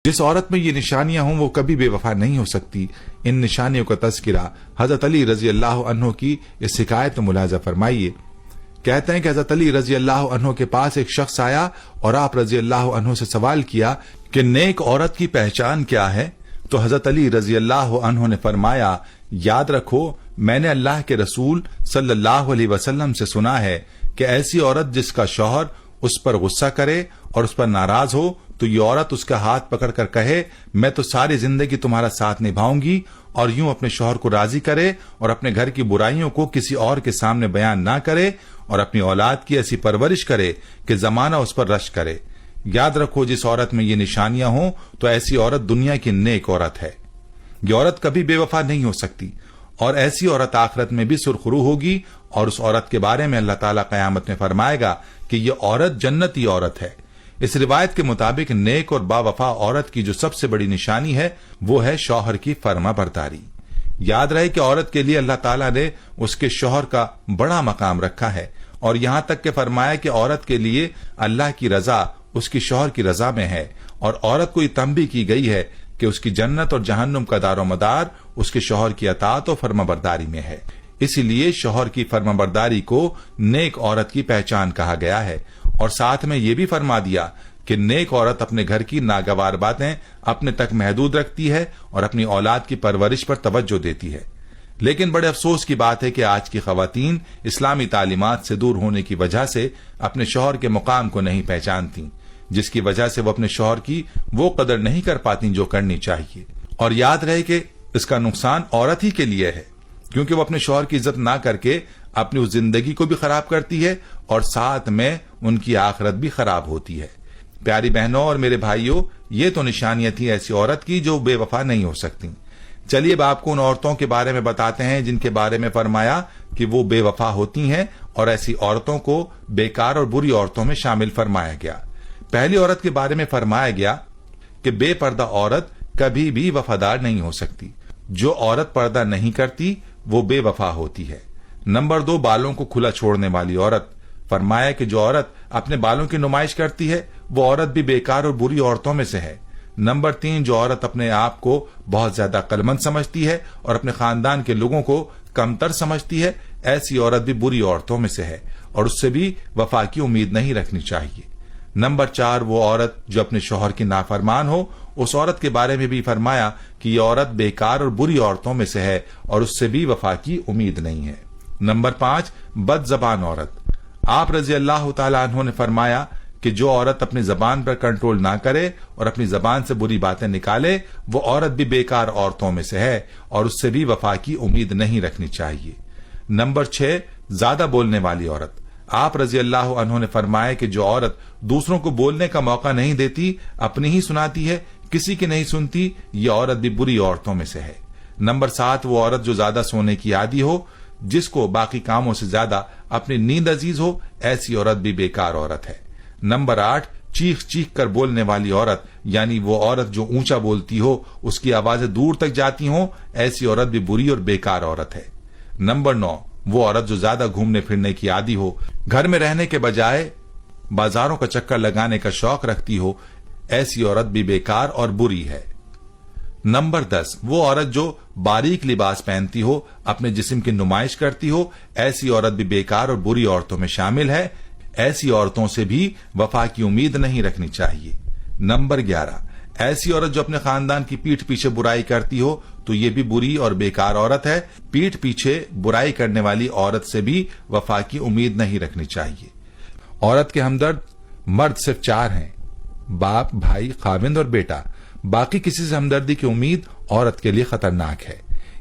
جس عورت میں یہ نشانیاں ہوں وہ کبھی بے وفا نہیں ہو سکتی۔ ان نشانیوں کا تذکرہ حضرت علی رضی اللہ عنہ کی اس حکایت میں ملاحظہ فرمائیے۔ کہتے ہیں کہ حضرت علی رضی اللہ عنہ کے پاس ایک شخص آیا اور آپ رضی اللہ عنہ سے سوال کیا کہ نیک عورت کی پہچان کیا ہے؟ تو حضرت علی رضی اللہ عنہ نے فرمایا، یاد رکھو میں نے اللہ کے رسول صلی اللہ علیہ وسلم سے سنا ہے کہ ایسی عورت جس کا شوہر اس پر غصہ کرے اور اس پر ناراض ہو تو یہ عورت اس کا ہاتھ پکڑ کر کہے میں تو ساری زندگی تمہارا ساتھ نبھاؤں گی، اور یوں اپنے شوہر کو راضی کرے اور اپنے گھر کی برائیوں کو کسی اور کے سامنے بیان نہ کرے اور اپنی اولاد کی ایسی پرورش کرے کہ زمانہ اس پر رشک کرے۔ یاد رکھو جس عورت میں یہ نشانیاں ہوں تو ایسی عورت دنیا کی نیک عورت ہے۔ یہ عورت کبھی بے وفا نہیں ہو سکتی، اور ایسی عورت آخرت میں بھی سرخرو ہوگی، اور اس عورت کے بارے میں اللہ تعالیٰ قیامت میں فرمائے گا کہ یہ عورت جنتی عورت ہے۔ اس روایت کے مطابق نیک اور با وفا عورت کی جو سب سے بڑی نشانی ہے وہ ہے شوہر کی فرما برداری۔ یاد رہے کہ عورت کے لیے اللہ تعالیٰ نے اس کے شوہر کا بڑا مقام رکھا ہے، اور یہاں تک کہ فرمایا کہ عورت کے لیے اللہ کی رضا اس کی شوہر کی رضا میں ہے، اور عورت کو یہ تنبیہ کی گئی ہے کہ اس کی جنت اور جہنم کا دار و مدار اس کے شوہر کی اطاعت و فرما برداری میں ہے۔ اسی لیے شوہر کی فرما برداری کو نیک عورت کی پہچان کہا گیا ہے، اور ساتھ میں یہ بھی فرما دیا کہ نیک عورت اپنے گھر کی ناگوار باتیں اپنے تک محدود رکھتی ہے اور اپنی اولاد کی پرورش پر توجہ دیتی ہے۔ لیکن بڑے افسوس کی بات ہے کہ آج کی خواتین اسلامی تعلیمات سے دور ہونے کی وجہ سے اپنے شوہر کے مقام کو نہیں پہچانتی، جس کی وجہ سے وہ اپنے شوہر کی وہ قدر نہیں کر پاتی جو کرنی چاہیے۔ اور یاد رہے کہ اس کا نقصان عورت ہی کے لیے ہے، کیونکہ وہ اپنے شوہر کی عزت نہ کر کے اپنی اس زندگی کو بھی خراب کرتی ہے اور ساتھ میں ان کی آخرت بھی خراب ہوتی ہے۔ پیاری بہنوں اور میرے بھائیوں، یہ تو نشانیاں تھیں ایسی عورت کی جو بے وفا نہیں ہو سکتی۔ چلیے اب آپ کو ان عورتوں کے بارے میں بتاتے ہیں جن کے بارے میں فرمایا کہ وہ بے وفا ہوتی ہیں، اور ایسی عورتوں کو بیکار اور بری عورتوں میں شامل فرمایا گیا۔ پہلی عورت کے بارے میں فرمایا گیا کہ بے پردہ عورت کبھی بھی وفادار نہیں ہو سکتی۔ جو عورت پردہ نہیں کرتی وہ بے وفا ہوتی ہے۔ نمبر 2، بالوں کو کھلا چھوڑنے والی عورت۔ فرمایا کہ جو عورت اپنے بالوں کی نمائش کرتی ہے وہ عورت بھی بیکار اور بری عورتوں میں سے ہے۔ نمبر 3، جو عورت اپنے آپ کو بہت زیادہ عقلمند سمجھتی ہے اور اپنے خاندان کے لوگوں کو کمتر سمجھتی ہے، ایسی عورت بھی بری عورتوں میں سے ہے، اور اس سے بھی وفا کی امید نہیں رکھنی چاہیے۔ نمبر 4، وہ عورت جو اپنے شوہر کی نافرمان ہو، اس عورت کے بارے میں بھی فرمایا کہ یہ عورت بیکار اور بری عورتوں میں سے ہے، اور اس سے بھی وفا کی امید نہیں ہے۔ نمبر 5، بد زبان عورت۔ آپ رضی اللہ تعالی عنہ نے فرمایا کہ جو عورت اپنی زبان پر کنٹرول نہ کرے اور اپنی زبان سے بری باتیں نکالے وہ عورت بھی بیکار عورتوں میں سے ہے، اور اس سے بھی وفا کی امید نہیں رکھنی چاہیے۔ نمبر 6، زیادہ بولنے والی عورت۔ آپ رضی اللہ عنہ نے فرمایا کہ جو عورت دوسروں کو بولنے کا موقع نہیں دیتی، اپنی ہی سناتی ہے، کسی کی نہیں سنتی، یہ عورت بھی بری عورتوں میں سے ہے۔ نمبر 7، وہ عورت جو زیادہ سونے کی عادی ہو، جس کو باقی کاموں سے زیادہ اپنی نیند عزیز ہو، ایسی عورت بھی بیکار عورت ہے۔ نمبر 8، چیخ چیخ کر بولنے والی عورت، یعنی وہ عورت جو اونچا بولتی ہو، اس کی آوازیں دور تک جاتی ہوں، ایسی عورت بھی بری اور بیکار عورت ہے۔ نمبر 9، وہ عورت جو زیادہ گھومنے پھرنے کی عادی ہو، گھر میں رہنے کے بجائے بازاروں کا چکر لگانے کا شوق رکھتی ہو، ایسی عورت بھی بیکار اور بری ہے۔ نمبر 10، وہ عورت جو باریک لباس پہنتی ہو، اپنے جسم کی نمائش کرتی ہو، ایسی عورت بھی بیکار اور بری عورتوں میں شامل ہے۔ ایسی عورتوں سے بھی وفا کی امید نہیں رکھنی چاہیے۔ نمبر 11، ایسی عورت جو اپنے خاندان کی پیٹھ پیچھے برائی کرتی ہو تو یہ بھی بری اور بیکار عورت ہے۔ پیٹھ پیچھے برائی کرنے والی عورت سے بھی وفا کی امید نہیں رکھنی چاہیے۔ عورت کے ہمدرد مرد صرف 4 ہیں، باپ، بھائی، خاوند اور بیٹا۔ باقی کسی سے ہمدردی کی امید عورت کے لیے خطرناک ہے۔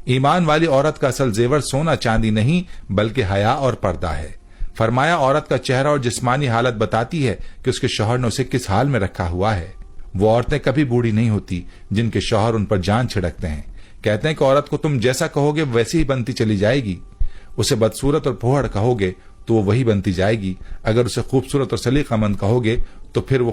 ایمان والی عورت کا اصل زیور سونا چاندی نہیں بلکہ حیا اور پردہ ہے۔ فرمایا عورت کا چہرہ اور جسمانی حالت بتاتی ہے کہ اس کے شوہر نے اسے کس حال میں رکھا ہوا ہے۔ وہ عورتیں کبھی بوڑھی نہیں ہوتی جن کے شوہر ان پر جان چھڑکتے ہیں۔ کہتے ہیں کہ عورت کو تم جیسا کہو گے ویسی ہی بنتی چلی جائے گی۔ اسے بدصورت اور پھوہڑ کہو گے تو وہ وہی بنتی جائے گی، اگر اسے خوبصورت اور سلیقہ مند کہو گے تو پھر وہ